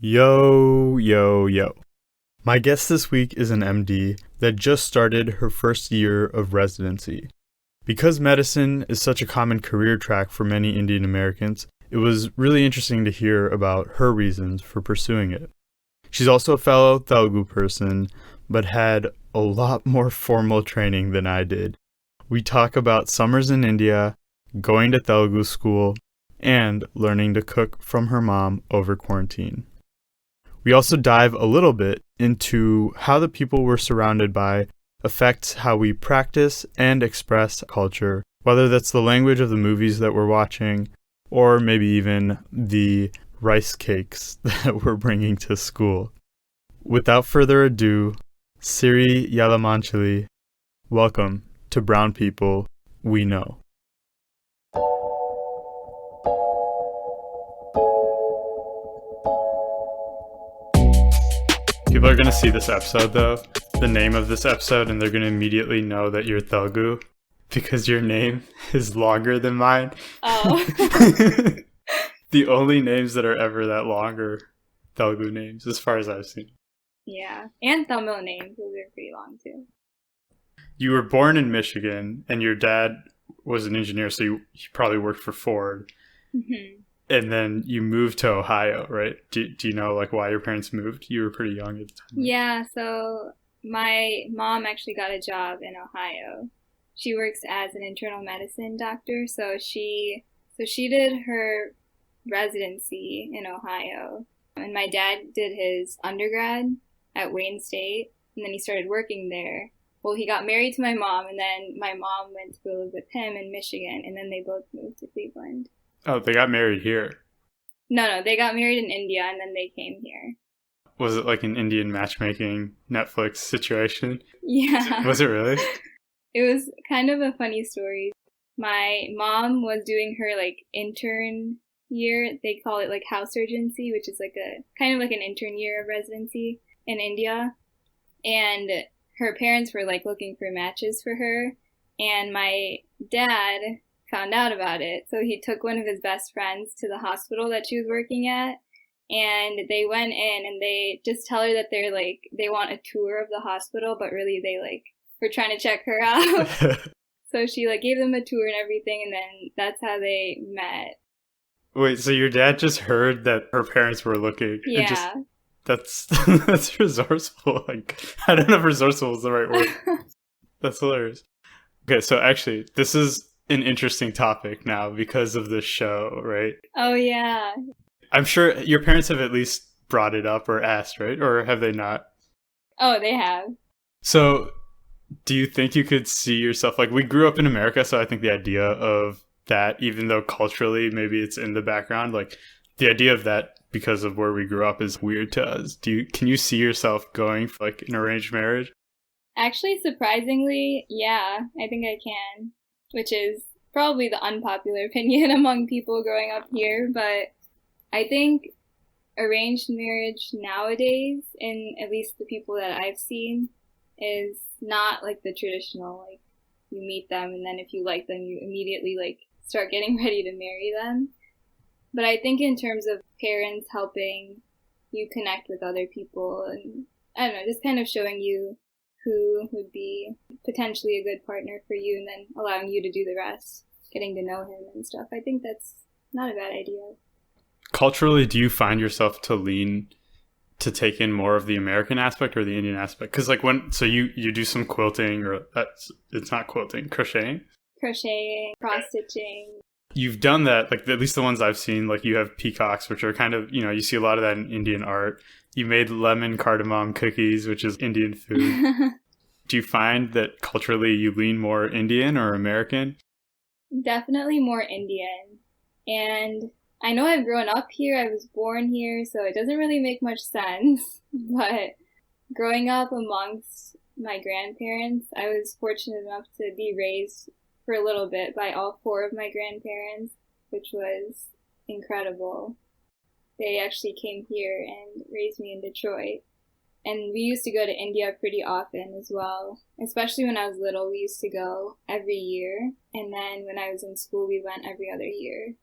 Yo, yo, yo. My guest this week is an MD that just started her first year of residency. Because medicine is such a common career track for many Indian Americans, it was really interesting to hear about her reasons for pursuing it. She's also a fellow Telugu person, but had a lot more formal training than I did. We talk about summers in India, going to Telugu school, and learning to cook from her mom over quarantine. We also dive a little bit into how the people we're surrounded by affects how we practice and express culture, whether that's the language of the movies that we're watching, or maybe even the rice cakes that we're bringing to school. Without further ado, Siri Yalamanchili, welcome to Brown People We Know. People are going to see this episode, though, the name of this episode, and they're going to immediately know that you're Telugu because your name is longer than mine. Oh. The only names that are ever that long are Telugu names, as far as I've seen. Yeah, and Tamil names. Those are pretty long, too. You were born in Michigan, and your dad was an engineer, so you probably worked for Ford. Mm-hmm. And then you moved to Ohio, right? Do you know like why your parents moved? You were pretty young at the time. Yeah, so my mom actually got a job in Ohio. She works as an internal medicine doctor, so she did her residency in Ohio. And my dad did his undergrad at Wayne State, and then he started working there. Well, he got married to my mom, and then my mom went to go live with him in Michigan, and then they both moved to Cleveland. Oh, they got married here. No, they got married in India, and then they came here. Was it like an Indian matchmaking Netflix situation? Yeah. Was it really? It was kind of a funny story. My mom was doing her intern year. They call it house urgency, which is a kind of an intern year of residency in India. And her parents were looking for matches for her. And my dad found out about it. So he took one of his best friends to the hospital that she was working at. And they went in and they just tell her that they're they want a tour of the hospital, but really they were trying to check her out. So she gave them a tour and everything, and then that's how they met. Wait, so your dad just heard that her parents were looking? Yeah. That's resourceful. I don't know if resourceful is the right word. That's hilarious. Okay, so actually, this is an interesting topic now because of this show, right? Oh, yeah. I'm sure your parents have at least brought it up or asked, right? Or have they not? Oh, they have. So do you think you could see yourself, we grew up in America, so I think the idea of that, even though culturally maybe it's in the background, the idea of that because of where we grew up is weird to us. Can you see yourself going for an arranged marriage? Actually, surprisingly, yeah, I think I can, which is probably the unpopular opinion among people growing up here, but I think arranged marriage nowadays, in at least the people that I've seen, is not the traditional, you meet them and then if you like them, you immediately start getting ready to marry them. But I think in terms of parents helping you connect with other people and, I don't know, just kind of showing you who would be potentially a good partner for you and then allowing you to do the rest, getting to know him and stuff. I think that's not a bad idea. Culturally, do you find yourself to lean to take in more of the American aspect or the Indian aspect? Because so you do some quilting, or it's not quilting, crocheting? Crocheting, cross-stitching. You've done that, at least the ones I've seen, you have peacocks, which are kind of, you see a lot of that in Indian art. You made lemon cardamom cookies, which is Indian food. Do you find that culturally you lean more Indian or American? Definitely more Indian. And I know I've grown up here, I was born here, so it doesn't really make much sense. But growing up amongst my grandparents, I was fortunate enough to be raised for a little bit by all four of my grandparents, which was incredible. They actually came here and raised me in Detroit. And we used to go to India pretty often as well. Especially when I was little, we used to go every year. And then when I was in school, we went every other year.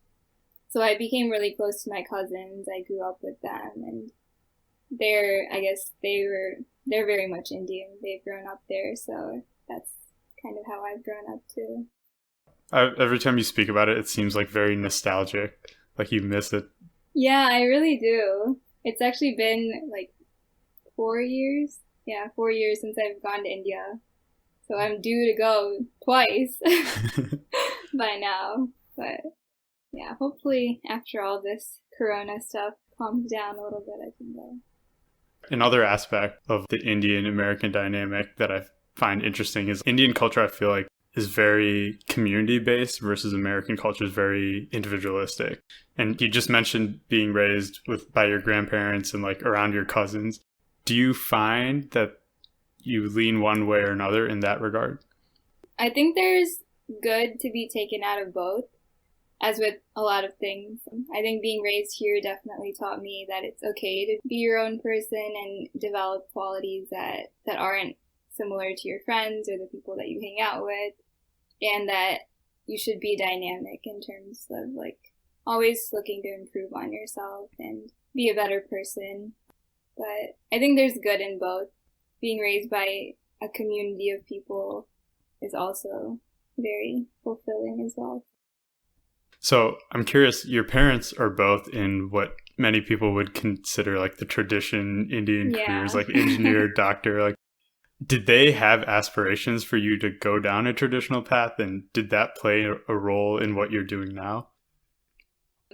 So I became really close to my cousins. I grew up with them. And I guess they're very much Indian. They've grown up there, so that's kind of how I've grown up too. Every time you speak about it, it seems like very nostalgic, like you miss it. Yeah, I really do. It's actually been like 4 years. Yeah, 4 years since I've gone to India. So I'm due to go twice by now. But yeah, hopefully after all this corona stuff calms down a little bit, I can go. Another aspect of the Indian-American dynamic that I find interesting is Indian culture, I feel like, is very community-based versus American culture is very individualistic. And you just mentioned being raised by your grandparents and like around your cousins. Do you find that you lean one way or another in that regard? I think there's good to be taken out of both, as with a lot of things. I think being raised here definitely taught me that it's okay to be your own person and develop qualities that aren't similar to your friends or the people that you hang out with, and that you should be dynamic in terms of like always looking to improve on yourself and be a better person. But I think there's good in both. Being raised by a community of people is also very fulfilling as well. So I'm curious, your parents are both in what many people would consider like the tradition Indian careers, like engineer, doctor. Like, did they have aspirations for you to go down a traditional path, and did that play a role in what you're doing now?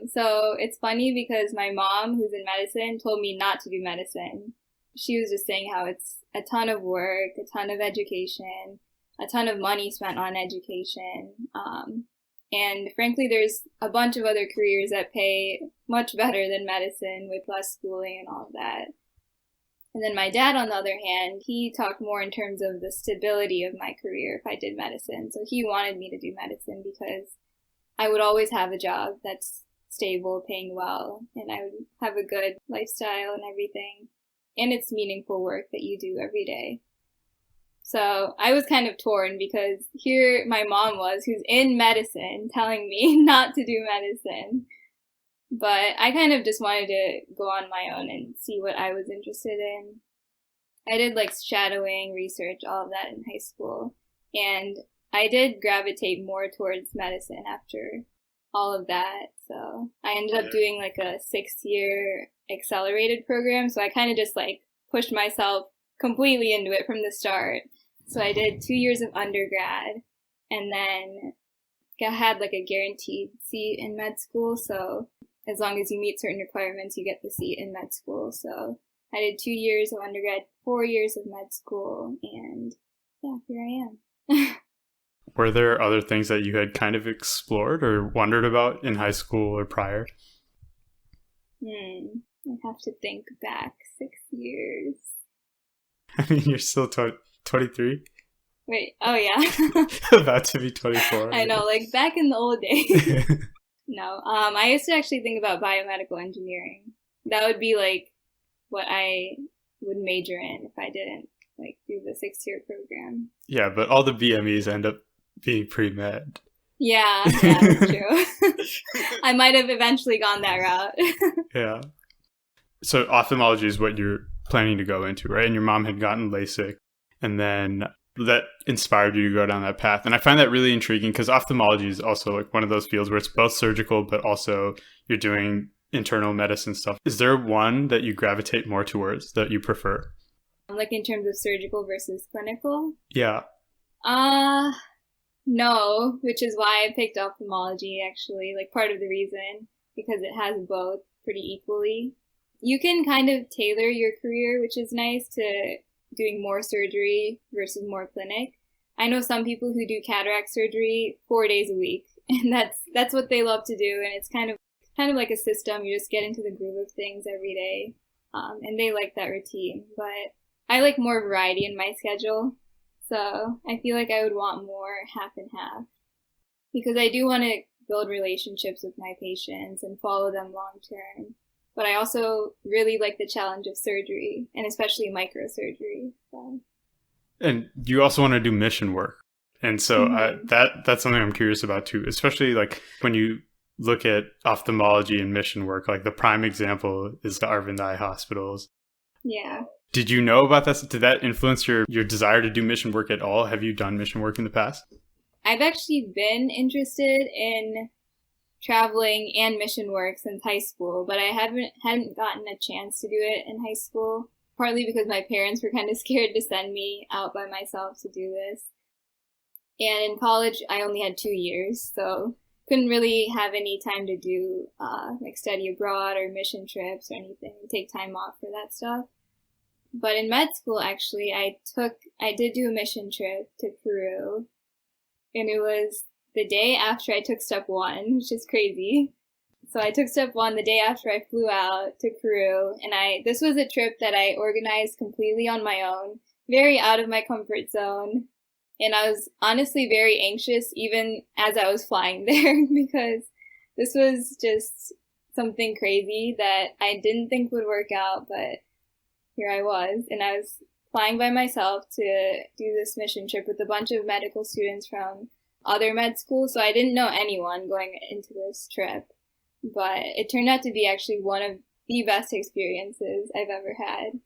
So it's funny because my mom, who's in medicine, told me not to do medicine. She was just saying how it's a ton of work, a ton of education, a ton of money spent on education. And frankly, there's a bunch of other careers that pay much better than medicine with less schooling and all of that. And then my dad, on the other hand, he talked more in terms of the stability of my career if I did medicine. So he wanted me to do medicine because I would always have a job that's stable, paying well, and I would have a good lifestyle and everything. And it's meaningful work that you do every day. So I was kind of torn because here my mom was, who's in medicine, telling me not to do medicine. But I kind of just wanted to go on my own and see what I was interested in. I did like shadowing, research, all of that in high school. And I did gravitate more towards medicine after all of that. So I ended up doing like a 6-year accelerated program. So I kind of just like pushed myself completely into it from the start. So I did 2 years of undergrad and then I had like a guaranteed seat in med school. So as long as you meet certain requirements, you get the seat in med school. So I did 2 years of undergrad, 4 years of med school, and yeah, here I am. Were there other things that you had kind of explored or wondered about in high school or prior? I have to think back 6 years. I mean, you're still 23? Wait, oh yeah. About to be 24. I know, like back in the old days. No, I used to actually think about biomedical engineering. That would be like what I would major in if I didn't like do the 6-year program. Yeah, but all the BMEs end up being pre-med. Yeah, that's true. I might have eventually gone that route. Yeah. So ophthalmology is what you're planning to go into, right? And your mom had gotten LASIK, and then that inspired you to go down that path. And I find that really intriguing because ophthalmology is also like one of those fields where it's both surgical, but also you're doing internal medicine stuff. Is there one that you gravitate more towards that you prefer? Like in terms of surgical versus clinical? Yeah. No, which is why I picked ophthalmology actually, like part of the reason, because it has both pretty equally. You can kind of tailor your career, which is nice, to doing more surgery versus more clinic. I know some people who do cataract surgery 4 days a week, and that's what they love to do, and it's kind of like a system. You just get into the groove of things every day, and they like that routine. But I like more variety in my schedule, so I feel like I would want more half and half, because I do want to build relationships with my patients and follow them long term. But I also really like the challenge of surgery, and especially microsurgery. So. And you also want to do mission work. And so that's something I'm curious about too, especially like when you look at ophthalmology and mission work, like the prime example is the Arvind Eye hospitals. Yeah. Did you know about this? Did that influence your desire to do mission work at all? Have you done mission work in the past? I've actually been interested in traveling and mission work since high school, but I hadn't gotten a chance to do it in high school, partly because my parents were kind of scared to send me out by myself to do this. And in college, I only had 2 years, so couldn't really have any time to do like study abroad or mission trips or anything, take time off for that stuff. But in med school, actually, I did do a mission trip to Peru, and it was the day after I took step 1, which is crazy. So I took step 1 the day after I flew out to Peru, and this was a trip that I organized completely on my own, very out of my comfort zone. And I was honestly very anxious even as I was flying there because this was just something crazy that I didn't think would work out, but here I was. And I was flying by myself to do this mission trip with a bunch of medical students from other med schools, so I didn't know anyone going into this trip. But it turned out to be actually one of the best experiences I've ever had.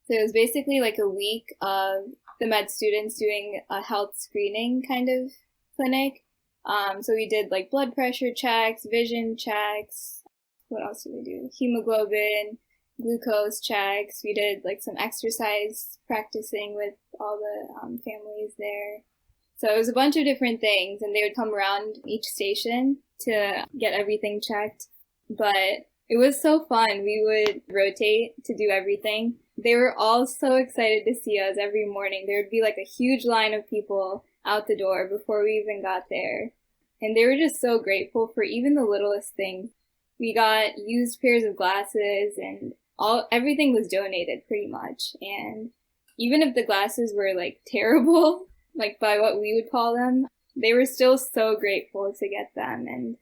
So it was basically like a week of the med students doing a health screening kind of clinic. So we did like blood pressure checks, vision checks. What else did we do? Hemoglobin, glucose checks. We did like some exercise practicing with all the families there. So it was a bunch of different things, and they would come around each station to get everything checked. But it was so fun. We would rotate to do everything. They were all so excited to see us every morning. There would be like a huge line of people out the door before we even got there. And they were just so grateful for even the littlest things. We got used pairs of glasses, and everything was donated pretty much. And even if the glasses were like terrible, like by what we would call them, they were still so grateful to get them. And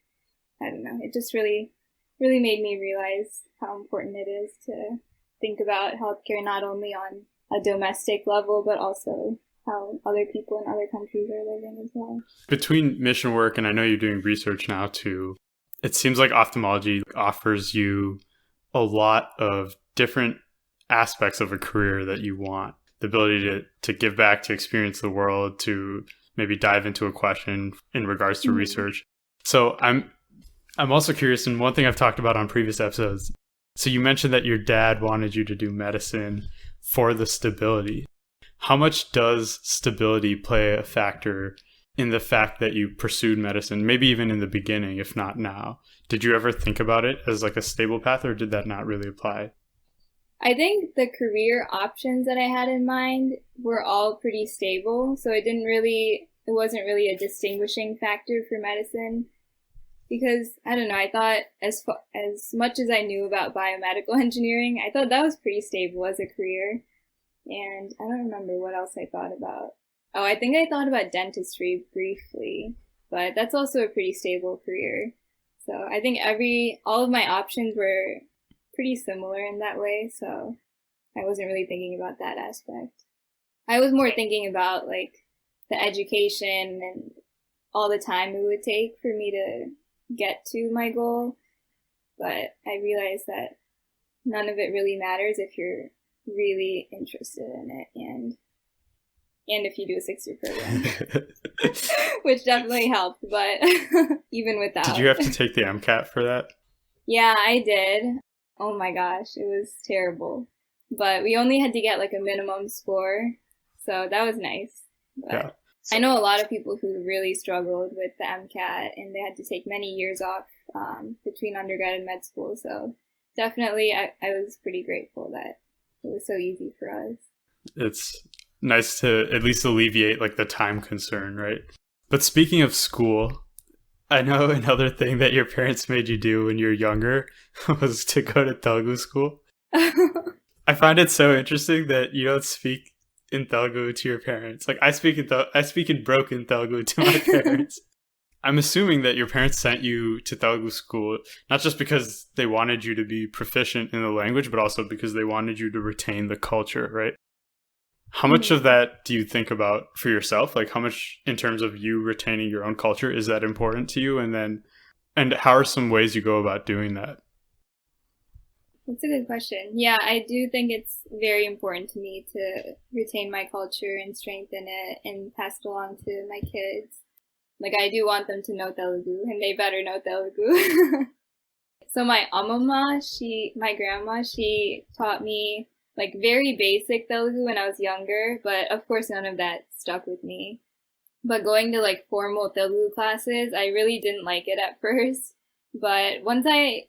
I don't know, it just really made me realize how important it is to think about healthcare not only on a domestic level, but also how other people in other countries are living as well. Between mission work, and I know you're doing research now too, it seems like ophthalmology offers you a lot of different aspects of a career that you want. The ability to give back, to experience the world, to maybe dive into a question in regards to research. So I'm also curious, and one thing I've talked about on previous episodes, so you mentioned that your dad wanted you to do medicine for the stability. How much does stability play a factor in the fact that you pursued medicine, maybe even in the beginning, if not now? Did you ever think about it as like a stable path, or did that not really apply? I think the career options that I had in mind were all pretty stable, so it wasn't really a distinguishing factor for medicine. Because, I don't know, I thought as much as I knew about biomedical engineering, I thought that was pretty stable as a career. And I don't remember what else I thought about. Oh, I think I thought about dentistry briefly, but that's also a pretty stable career. So I think all of my options were pretty similar in that way, so I wasn't really thinking about that aspect. I was more thinking about like the education and all the time it would take for me to get to my goal, but I realized that none of it really matters if you're really interested in it and if you do a 6-year program, which definitely helped, but even without. Did you have to take the MCAT for that? Yeah, I did. Oh my gosh, it was terrible. But we only had to get like a minimum score, so that was nice. But yeah. I know a lot of people who really struggled with the MCAT, and they had to take many years off between undergrad and med school. So definitely, I was pretty grateful that it was so easy for us. It's nice to at least alleviate like the time concern, right? But speaking of school, I know another thing that your parents made you do when you were younger was to go to Telugu school. I find it so interesting that you don't speak in Telugu to your parents. Like I speak in broken Telugu to my parents. I'm assuming that your parents sent you to Telugu school not just because they wanted you to be proficient in the language, but also because they wanted you to retain the culture, right? How much of that do you think about for yourself? Like how much in terms of you retaining your own culture is that important to you? And how are some ways you go about doing that? That's a good question. Yeah, I do think it's very important to me to retain my culture and strengthen it and pass it along to my kids. Like, I do want them to know Telugu, and they better know Telugu. So my my grandma, she taught me like very basic Telugu when I was younger, but of course none of that stuck with me. But going to like formal Telugu classes, I really didn't like it at first. But once I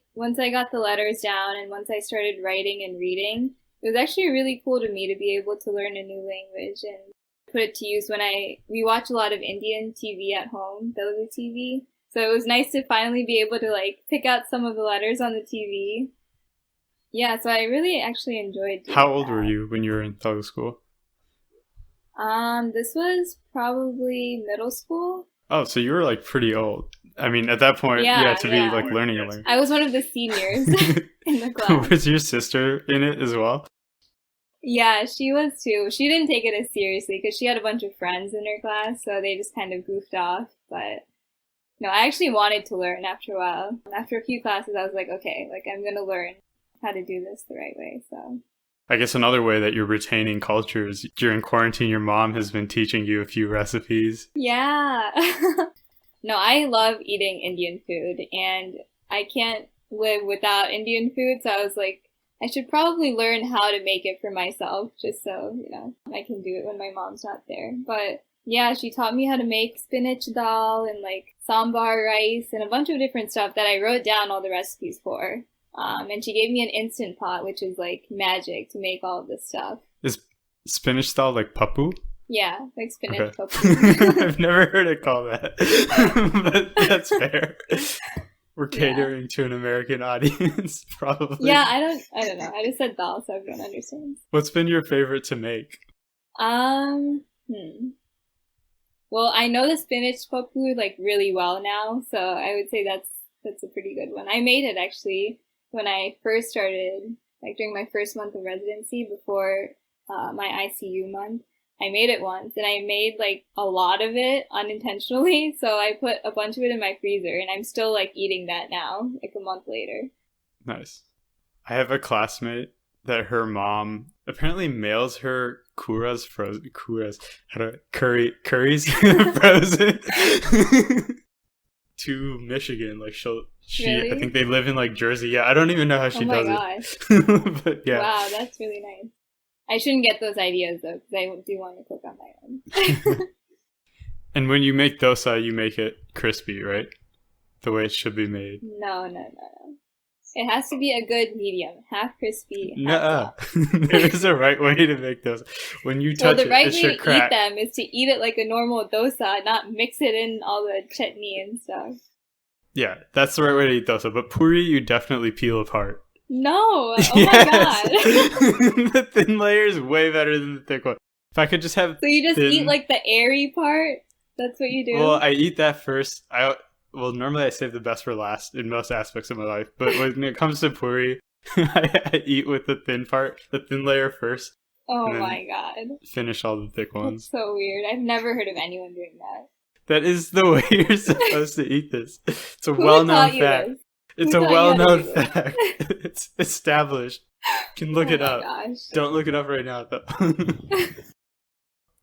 got the letters down and once I started writing and reading, it was actually really cool to me to be able to learn a new language and put it to use when we watch a lot of Indian TV at home, Telugu TV. So it was nice to finally be able to like pick out some of the letters on the TV. Yeah, so I really actually enjoyed doing How old that. were you when you were in Telugu school? This was probably middle school. Oh, so you were like pretty old. I mean, at that point, Yeah, to yeah. be like learning a language. I was one of the seniors in the class. Was your sister in it as well? Yeah, she was too. She didn't take it as seriously because she had a bunch of friends in her class, so they just kind of goofed off. But no, I actually wanted to learn after a while. After a few classes, I was like, okay, like I'm gonna learn how to do this the right way. So I guess another way that you're retaining culture is during quarantine, your mom has been teaching you a few recipes. yeah. No, I love eating Indian food, and I can't live without Indian food, so I was like, I should probably learn how to make it for myself, just so, I can do it when my mom's not there. But yeah, she taught me how to make spinach dal and like sambar rice and a bunch of different stuff that I wrote down all the recipes for. And she gave me an Instant Pot, which is like magic to make all of this stuff. Is spinach style like papu? Yeah, like spinach Okay. papu. I've never heard it called that, but that's fair. We're catering to an American audience, probably. Yeah, I don't know. I just said dal, so everyone understands. What's been your favorite to make? Well, I know the spinach papu like really well now, so I would say that's a pretty good one. I made it actually when I first started, like during my first month of residency before my ICU month. I made it once, and I made like a lot of it unintentionally, so I put a bunch of it in my freezer, and I'm still like eating that now, like a month later. Nice. I have a classmate that her mom apparently mails her curries curries frozen to Michigan. Like Really? I think they live in like Jersey. Yeah, I don't even know how she does gosh. it. But yeah. Wow, that's really nice. I shouldn't get those ideas though, because I do want to cook on my own. And when you make dosa, you make it crispy, right? The way it should be made. No. It has to be a good medium, half crispy, half Nuh-uh. soft. There is a right way to make those. When you touch the right it way should to crack. eat them is to eat it like a normal dosa, not mix it in all the chutney and stuff. Yeah, that's the right way to eat dosa. But puri, you definitely peel apart. No! Oh my god! The thin layer is way better than the thick one. If I could just have So you just thin... eat like the airy part? That's what you do? Well, I eat that first. Normally I save the best for last in most aspects of my life. But when it comes to puri, I eat with the thin part, the thin layer first. Oh my god. Finish all the thick ones. That's so weird. I've never heard of anyone doing that. That is the way you're supposed to eat this. It's a Who well-known taught you fact. this? It's Who a taught you how to well-known do this? fact. It's established. You can look it up. Gosh. Don't look it up right now, though.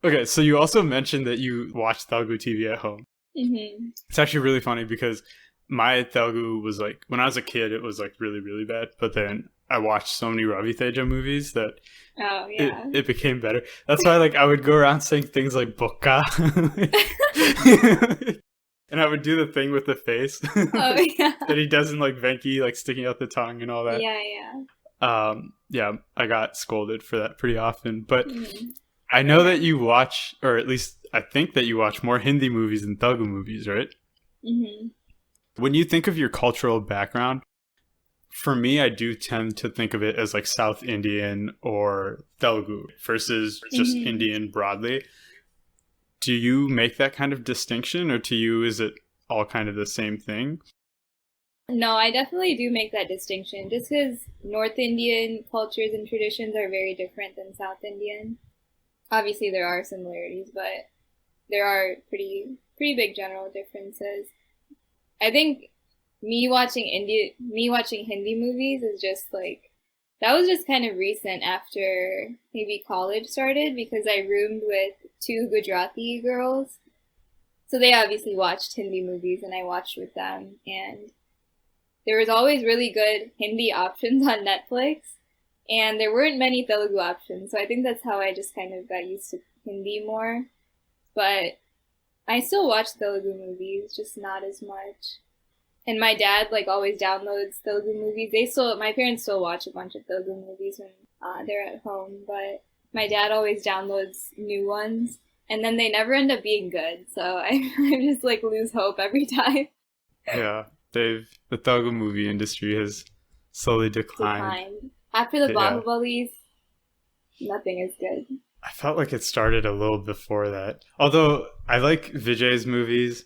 Okay, so you also mentioned that you watch Telugu TV at home. Mm-hmm. It's actually really funny because my Telugu was like, when I was a kid, it was like really, really bad. But then I watched so many Ravi Teja movies that it became better. That's why like I would go around saying things like Bokka. And I would do the thing with the face that he does in like Venki, like sticking out the tongue and all that. Yeah. I got scolded for that pretty often. But I know that you watch, or at least I think that you watch more Hindi movies than Telugu movies, right? Mm-hmm. When you think of your cultural background, for me, I do tend to think of it as like South Indian or Telugu versus just Indian broadly. Do you make that kind of distinction, or to you, is it all kind of the same thing? No, I definitely do make that distinction, just because North Indian cultures and traditions are very different than South Indian. Obviously, there are similarities, but there are pretty big general differences. I think me watching Hindi movies is just like That was just kind of recent after maybe college started because I roomed with two Gujarati girls. So they obviously watched Hindi movies and I watched with them. And there was always really good Hindi options on Netflix. And there weren't many Telugu options. So I think that's how I just kind of got used to Hindi more. But I still watch Telugu movies, just not as much. And my dad always downloads Telugu movies. My parents still watch a bunch of Telugu movies when they're at home, but my dad always downloads new ones, and then they never end up being good. So I just lose hope every time. Yeah, the Telugu movie industry has slowly declined. After the Bahubalis, nothing is good. I felt like it started a little before that. Although I like Vijay's movies.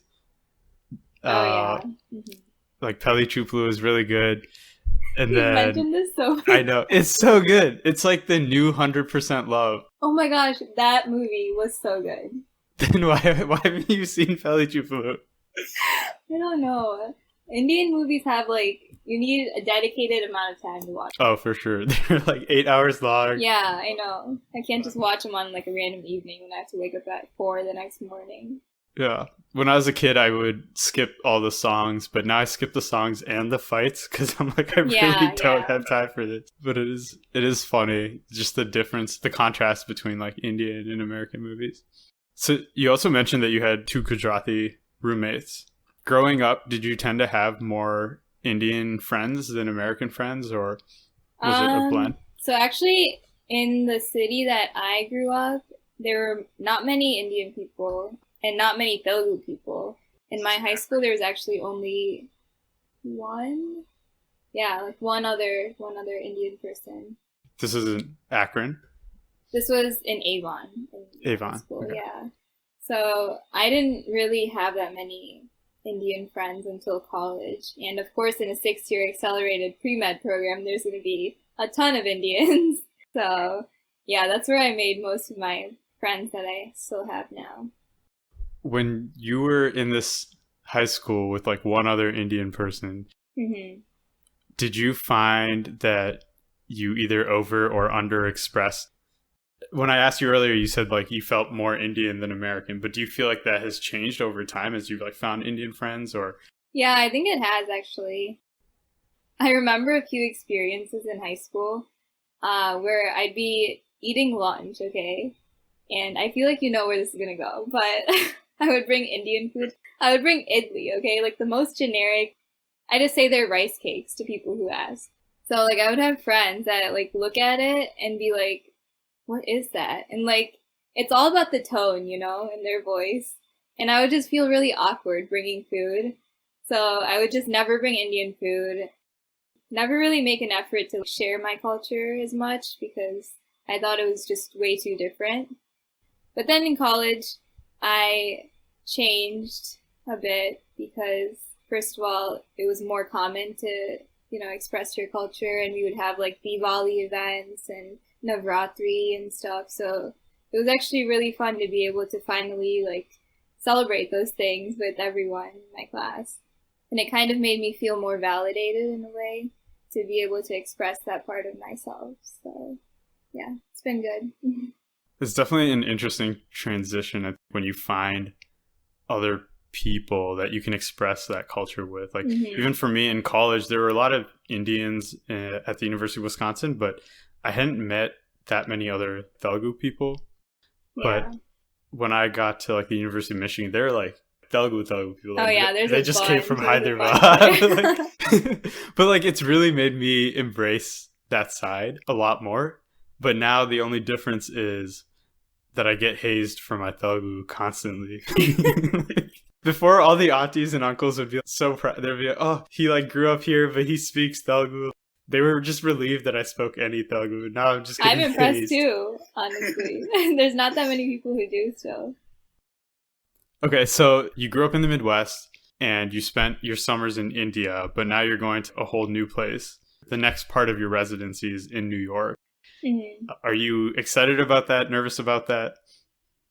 Yeah. Like Peli Chuplu is really good. And you mentioned this so much. I know. It's so good. It's like the new 100% Love. Oh my gosh, that movie was so good. Then why haven't you seen Peli Chuplu? I don't know. Indian movies have you need a dedicated amount of time to watch them. Oh, for sure. They're 8 hours long. Yeah, I know. I can't just watch them on a random evening when I have to wake up at 4 the next morning. Yeah. When I was a kid, I would skip all the songs, but now I skip the songs and the fights because I'm I really don't have time for this. But it is funny, just the difference, the contrast between Indian and American movies. So you also mentioned that you had two Gujarati roommates. Growing up, did you tend to have more Indian friends than American friends, or was it a blend? So actually, in the city that I grew up, there were not many Indian people. And not many Telugu people. In my high school, there was actually only one. Yeah, one other Indian person. This is in Akron? This was in Avon. Avon. School, okay. Yeah. So I didn't really have that many Indian friends until college. And of course, in a 6-year accelerated pre-med program, there's going to be a ton of Indians. So yeah, that's where I made most of my friends that I still have now. When you were in this high school with one other Indian person, did you find that you either over or under expressed? When I asked you earlier, you said you felt more Indian than American, but do you feel like that has changed over time as you've found Indian friends, or? Yeah, I think it has actually. I remember a few experiences in high school where I'd be eating lunch, okay? And I feel you know where this is gonna go, but I would bring Indian food. I would bring idli, okay? The most generic. I just say they're rice cakes to people who ask. So, I would have friends that, look at it and be like, what is that? And, it's all about the tone, and their voice. And I would just feel really awkward bringing food. So I would just never bring Indian food. Never really make an effort to share my culture as much because I thought it was just way too different. But then in college, I changed a bit because, first of all, it was more common to, express your culture, and we would have Diwali events and Navratri and stuff. So it was actually really fun to be able to finally celebrate those things with everyone in my class. And it kind of made me feel more validated in a way to be able to express that part of myself. So yeah, it's been good. It's definitely an interesting transition when you find other people that you can express that culture with. Even for me in college, there were a lot of Indians at the University of Wisconsin, but I hadn't met that many other Telugu people. Yeah. But when I got to the University of Michigan, they're Telugu people. Oh yeah, they just came from Hyderabad. But it's really made me embrace that side a lot more. But now the only difference is that I get hazed for my Telugu constantly. Before, all the aunties and uncles would be so proud. They'd be like, oh, he grew up here, but he speaks Telugu. They were just relieved that I spoke any Telugu. Now I'm just getting I'm impressed hazed. too, honestly. There's not that many people who do so. Okay, so you grew up in the Midwest and you spent your summers in India, but now you're going to a whole new place. The next part of your residency is in New York. Mm-hmm. Are you excited about that? Nervous about that?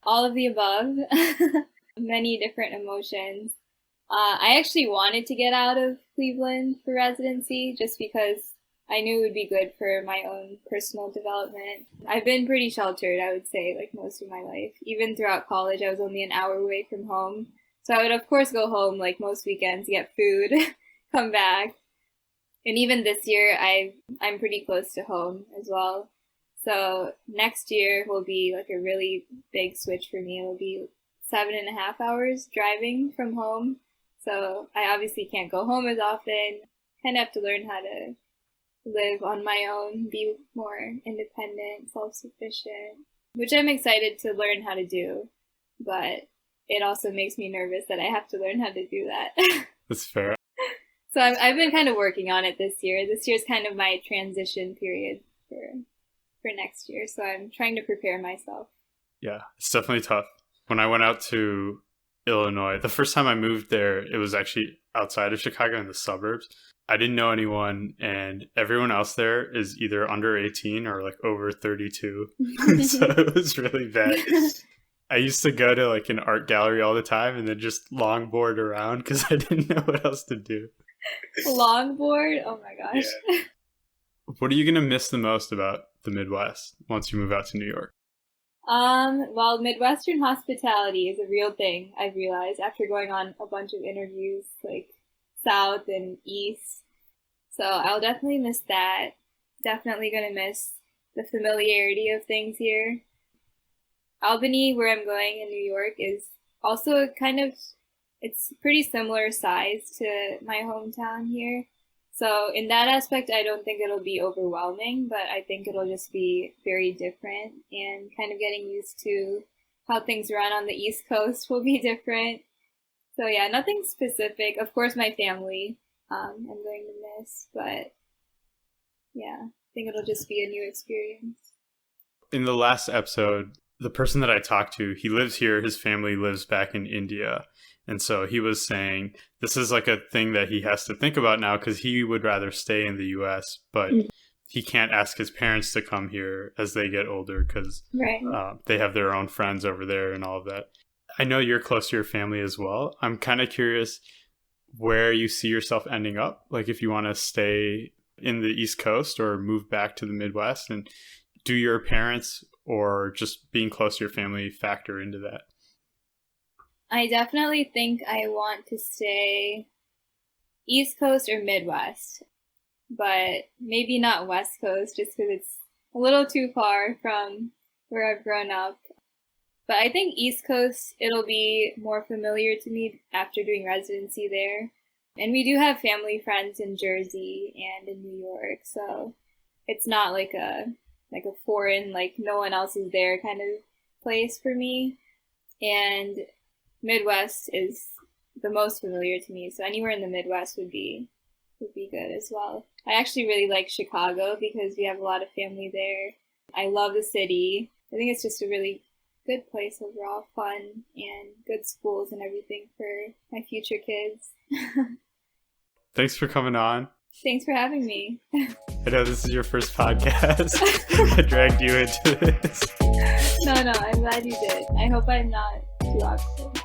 All of the above. Many different emotions. I actually wanted to get out of Cleveland for residency just because I knew it would be good for my own personal development. I've been pretty sheltered, I would say, like most of my life. Even throughout college, I was only an hour away from home. So I would, of course, go home like most weekends, get food, come back. And even this year, I'm pretty close to home as well. So next year will be like a really big switch for me. It'll be 7.5 hours driving from home. So I obviously can't go home as often. Kind of have to learn how to live on my own, be more independent, self-sufficient, which I'm excited to learn how to do. But it also makes me nervous that I have to learn how to do that. That's fair. So I've been kind of working on it this year. This year's kind of my transition period for next year. So I'm trying to prepare myself. Yeah, it's definitely tough. When I went out to Illinois, the first time I moved there, it was actually outside of Chicago in the suburbs. I didn't know anyone, and everyone else there is either under 18 or like over 32. So it was really bad. I used to go to like an art gallery all the time and then just longboard around because I didn't know what else to do. Longboard? Oh my gosh. Yeah. What are you going to miss the most about the Midwest once you move out to New York? Well, Midwestern hospitality is a real thing, I've realized, after going on a bunch of interviews, like South and East. So I'll definitely miss that. Definitely going to miss the familiarity of things here. Albany, where I'm going in New York, is also it's pretty similar size to my hometown here. So in that aspect, I don't think it'll be overwhelming, but I think it'll just be very different, and kind of getting used to how things run on the East Coast will be different. So yeah, nothing specific. Of course, my family, I'm going to miss, but yeah, I think it'll just be a new experience. In the last episode, the person that I talked to, he lives here. His family lives back in India. And so he was saying this is like a thing that he has to think about now because he would rather stay in the U.S., but he can't ask his parents to come here as they get older because they have their own friends over there and all of that. I know you're close to your family as well. I'm kind of curious where you see yourself ending up, like if you want to stay in the East Coast or move back to the Midwest, and do your parents or just being close to your family factor into that? I definitely think I want to stay East Coast or Midwest, but maybe not West Coast just because it's a little too far from where I've grown up. But I think East Coast, it'll be more familiar to me after doing residency there. And we do have family friends in Jersey and in New York, so it's not like a foreign, like no one else is there kind of place for me. And Midwest is the most familiar to me, so anywhere in the Midwest would be good as well. I actually really like Chicago because we have a lot of family there. I love the city. I think it's just a really good place overall, fun, and good schools and everything for my future kids. Thanks for coming on. Thanks for having me. I know this is your first podcast. I dragged you into this. No, I'm glad you did. I hope I'm not too awkward.